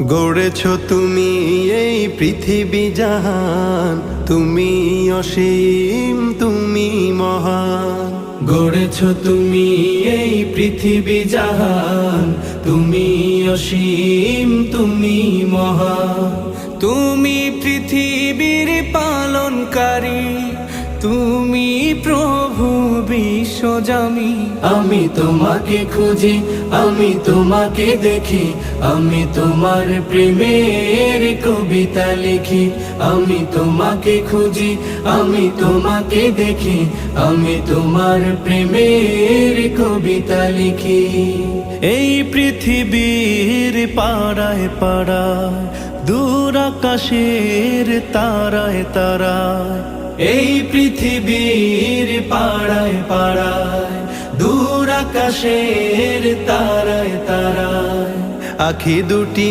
গড়েছ তুমি এই পৃথিবী জাহান, তুমি অসীম তুমি মহান। গড়েছ তুমি এই পৃথিবী জাহান, তুমি অসীম তুমি মহান। তুমি পৃথিবীর পালনকারী, তুমি প্রভু বিশ্বজামি। আমি তোমাকে খুঁজি, আমি তোমাকে দেখি, আমি তোমার প্রেমের কবিতা লিখি। আমি তোমাকে খুঁজি, আমি তোমাকে দেখি, আমি তোমার প্রেমের কবিতা লিখি। এই পৃথিবীর পাড়ায় পাড়ায়, দূর আকাশের তারায় তারায়, এই পৃথিবীর পাড়ায় পাড়ায়, দূর আকাশের তারায় তারায়, আখি দুটি